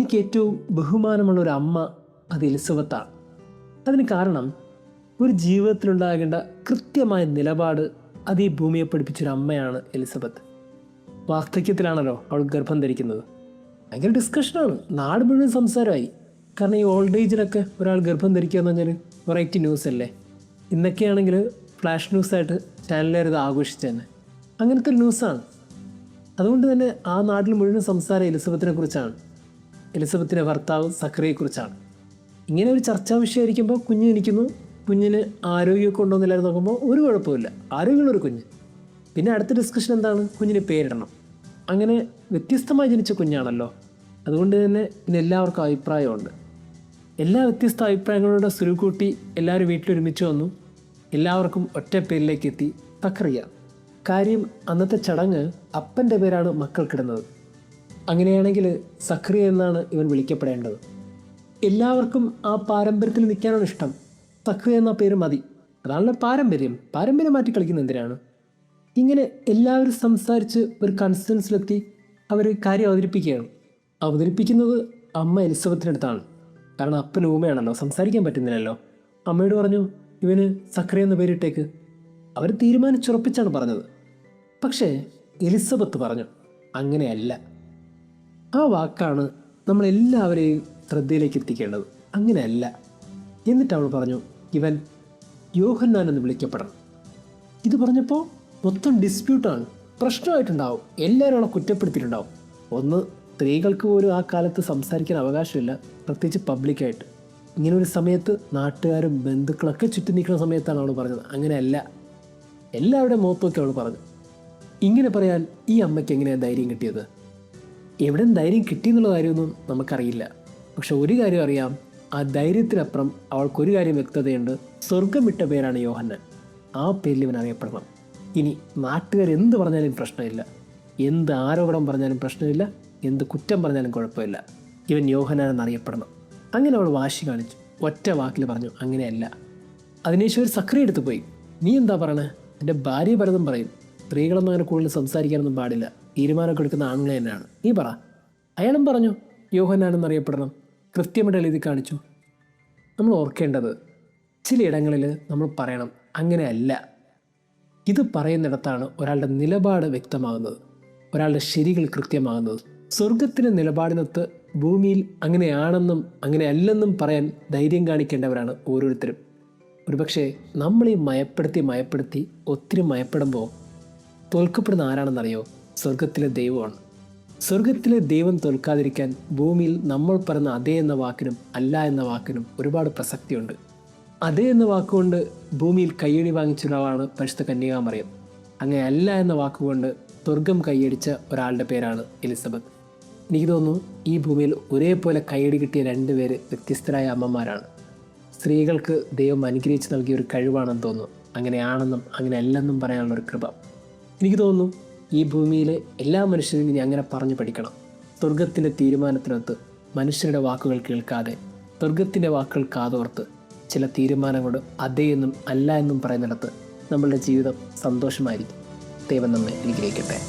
എനിക്ക് ഏറ്റവും ബഹുമാനമുള്ള ഒരു അമ്മ അത് എലിസബത്താണ്. അതിന് കാരണം ഒരു ജീവിതത്തിലുണ്ടാകേണ്ട കൃത്യമായ നിലപാട് അത് ഈ ഭൂമിയെ പഠിപ്പിച്ചൊരു അമ്മയാണ് എലിസബത്ത്. വാർദ്ധക്യത്തിലാണല്ലോ അവൾ ഗർഭം ധരിക്കുന്നത്. ഭയങ്കര ഡിസ്കഷനാണ്, നാട് മുഴുവൻ സംസാരമായി. കാരണം ഈ ഓൾഡ് ഏജിലൊക്കെ ഒരാൾ ഗർഭം ധരിക്കുക എന്ന് പറഞ്ഞാൽ വെറൈറ്റി ന്യൂസ് അല്ലേ. ഇന്നൊക്കെയാണെങ്കിൽ ഫ്ലാഷ് ന്യൂസായിട്ട് ചാനലുകാർ ഇത് ആഘോഷിച്ചു തന്നെ. അങ്ങനത്തെ ഒരു ന്യൂസാണ്. അതുകൊണ്ട് തന്നെ ആ നാട്ടിൽ മുഴുവൻ സംസാരം എലിസബത്തിനെ കുറിച്ചാണ്, എലിസബത്തിൻ്റെ ഭർത്താവ് സക്രിയെക്കുറിച്ചാണ്. ഇങ്ങനെ ഒരു ചർച്ചാ വിഷയമായിരിക്കുമ്പോൾ കുഞ്ഞ് ജനിക്കുന്നു, കുഞ്ഞിന് ആരോഗ്യമൊക്കെ ഉണ്ടോയെന്നില്ലായിരുന്നു നോക്കുമ്പോൾ ഒരു കുഴപ്പമില്ല, ആരോഗ്യമുള്ളൊരു കുഞ്ഞ്. പിന്നെ അടുത്ത ഡിസ്കഷൻ എന്താണ്, കുഞ്ഞിന് പേരിടണം. അങ്ങനെ വ്യത്യസ്തമായി ജനിച്ച കുഞ്ഞാണല്ലോ, അതുകൊണ്ട് തന്നെ പിന്നെ എല്ലാവർക്കും അഭിപ്രായമുണ്ട്. എല്ലാ വ്യത്യസ്ത അഭിപ്രായങ്ങളുടെ സുരുക്കൂട്ടി എല്ലാവരും വീട്ടിലൊരുമിച്ച് വന്നു. എല്ലാവർക്കും ഒറ്റ പേരിലേക്ക് എത്തി, സക്രിയ. കാര്യം അന്നത്തെ ചടങ്ങ് അപ്പൻ്റെ പേരാണ് മക്കൾക്കിടുന്നത്. അങ്ങനെയാണെങ്കിൽ സക്രിയ എന്നാണ് ഇവൻ വിളിക്കപ്പെടേണ്ടത്. എല്ലാവർക്കും ആ പാരമ്പര്യത്തിൽ നിൽക്കാനാണ് ഇഷ്ടം. സക്രിയ എന്ന പേര് മതി, അതാണല്ലോ പാരമ്പര്യം. പാരമ്പര്യം മാറ്റി കളിക്കുന്ന എന്തിനാണ്? ഇങ്ങനെ എല്ലാവരും സംസാരിച്ച് ഒരു കൺസെൻസിലെത്തി അവർ കാര്യം അവതരിപ്പിക്കുകയാണ്. അവതരിപ്പിക്കുന്നത് അമ്മ എലിസബത്തിനടുത്താണ്. കാരണം അപ്പൻ ഊമയാണല്ലോ, സംസാരിക്കാൻ പറ്റുന്നില്ലല്ലോ. അമ്മയോട് പറഞ്ഞു, ഇവന് സക്രിയ എന്ന പേരിട്ടേക്ക്. അവർ തീരുമാനിച്ചുറപ്പിച്ചാണ് പറഞ്ഞത്. പക്ഷേ എലിസബത്ത് പറഞ്ഞു, അങ്ങനെയല്ല. ആ വാക്കാണ് നമ്മളെല്ലാവരെയും ശ്രദ്ധയിലേക്ക് എത്തിക്കേണ്ടത്. അങ്ങനെയല്ല. എന്നിട്ട് അവൾ പറഞ്ഞു, ഇവൻ യോഹന്നാൻ എന്ന് വിളിക്കപ്പെടണം. ഇത് പറഞ്ഞപ്പോൾ മൊത്തം ഡിസ്പ്യൂട്ടാണ്, പ്രശ്നമായിട്ടുണ്ടാവും. എല്ലാവരും അവളെ കുറ്റപ്പെടുത്തിയിട്ടുണ്ടാവും. ഒന്ന്, സ്ത്രീകൾക്ക് പോലും ആ കാലത്ത് സംസാരിക്കാൻ അവകാശമില്ല, പ്രത്യേകിച്ച് പബ്ലിക്കായിട്ട്. ഇങ്ങനെ ഒരു സമയത്ത് നാട്ടുകാരും ബന്ധുക്കളൊക്കെ ചുറ്റി നിൽക്കുന്ന സമയത്താണ് അവൾ പറഞ്ഞത്. അങ്ങനെയല്ല. എല്ലാവരുടെയും മുഖത്തൊക്കെ അവൾ പറഞ്ഞു. ഇങ്ങനെ പറയാൻ ഈ അമ്മയ്ക്ക് എങ്ങനെയാണ് ധൈര്യം കിട്ടിയത്? എവിടെ ധൈര്യം കിട്ടിയെന്നുള്ള കാര്യമൊന്നും നമുക്കറിയില്ല. പക്ഷെ ഒരു കാര്യം അറിയാം, ആ ധൈര്യത്തിനപ്പുറം അവൾക്കൊരു കാര്യം വ്യക്തതയുണ്ട്. സ്വർഗം വിട്ട പേരാണ് യോഹന്നാൻ. ആ പേരിൽ ഇവൻ അറിയപ്പെടണം. ഇനി നാട്ടുകാർ എന്ത് പറഞ്ഞാലും പ്രശ്നമില്ല, എന്ത് ആരോപണം പറഞ്ഞാലും പ്രശ്നമില്ല, എന്ത് കുറ്റം പറഞ്ഞാലും കുഴപ്പമില്ല, ഇവൻ യോഹന്നാൻ എന്നറിയപ്പെടണം. അങ്ങനെ അവൾ വാശി കാണിച്ചു. ഒറ്റ വാക്കിൽ പറഞ്ഞു, അങ്ങനെയല്ല. അതിനുശേഷം ഒരു സക്രിയ എടുത്ത് പോയി, നീ എന്താ പറയണേ? എൻ്റെ ഭാര്യ പലതും പറയും, സ്ത്രീകളൊന്നും അങ്ങനെ കൂടുതൽ സംസാരിക്കാനൊന്നും പാടില്ല, തീരുമാനമൊക്കെ എടുക്കുന്ന ആണുങ്ങൾ തന്നെയാണ്, നീ പറ. അയാളും പറഞ്ഞു, യോഹന്നാൻ എന്നറിയപ്പെടണം. കൃത്യമായിട്ട് എഴുതി കാണിച്ചു. നമ്മൾ ഓർക്കേണ്ടത്, ചിലയിടങ്ങളിൽ നമ്മൾ പറയണം അങ്ങനെയല്ല. ഇത് പറയുന്നിടത്താണ് ഒരാളുടെ നിലപാട് വ്യക്തമാകുന്നത്, ഒരാളുടെ ശരികൾ കൃത്യമാകുന്നത്. സ്വർഗത്തിൻ്റെ നിലപാടിനൊത്ത് ഭൂമിയിൽ അങ്ങനെയാണെന്നും അങ്ങനെയല്ലെന്നും പറയാൻ ധൈര്യം കാണിക്കേണ്ടവരാണ് ഓരോരുത്തരും. ഒരുപക്ഷെ നമ്മൾ ഈ മയപ്പെടുത്തി ഒത്തിരി മയപ്പെടുമ്പോൾ തോൽക്കപ്പെടുന്ന ആരാണെന്നറിയോ? സ്വർഗത്തിലെ ദൈവമാണ്. സ്വർഗത്തിലെ ദൈവം തോൽക്കാതിരിക്കാൻ ഭൂമിയിൽ നമ്മൾ പറയുന്ന അതേ എന്ന വാക്കിനും അല്ല എന്ന വാക്കിനും ഒരുപാട് പ്രസക്തിയുണ്ട്. അതേ എന്ന വാക്കുകൊണ്ട് ഭൂമിയിൽ കയ്യടി വാങ്ങിച്ച ഒരാളാണ് പരിശുദ്ധ കന്യകാമറിയം. അങ്ങനെ അല്ല എന്ന വാക്കുകൊണ്ട് സ്വർഗം കൈയടിച്ച ഒരാളുടെ പേരാണ് എലിസബത്ത്. എനിക്ക് തോന്നുന്നു ഈ ഭൂമിയിൽ ഒരേപോലെ കൈയടി കിട്ടിയ രണ്ടുപേര് വ്യത്യസ്തരായ അമ്മമാരാണ്. സ്ത്രീകൾക്ക് ദൈവം അനുഗ്രഹിച്ച് നൽകിയ ഒരു കഴിവാണെന്ന് തോന്നുന്നു അങ്ങനെയാണെന്നും അങ്ങനെയല്ലെന്നും പറയാനുള്ളൊരു കൃപ. എനിക്ക് തോന്നുന്നു ഈ ഭൂമിയിലെ എല്ലാ മനുഷ്യരും ഇനി അങ്ങനെ പറഞ്ഞു പഠിക്കണം. സ്വർഗത്തിൻ്റെ തീരുമാനത്തിനൊത്ത് മനുഷ്യരുടെ വാക്കുകൾ കേൾക്കാതെ സ്വർഗത്തിൻ്റെ വാക്കുകൾ കാതോർത്ത് ചില തീരുമാനങ്ങളോട് അതേ എന്നും അല്ല എന്നും പറയുന്നിടത്ത് നമ്മളുടെ ജീവിതം സന്തോഷമായിരിക്കും. ദൈവം നമ്മെ അനുഗ്രഹിക്കട്ടെ.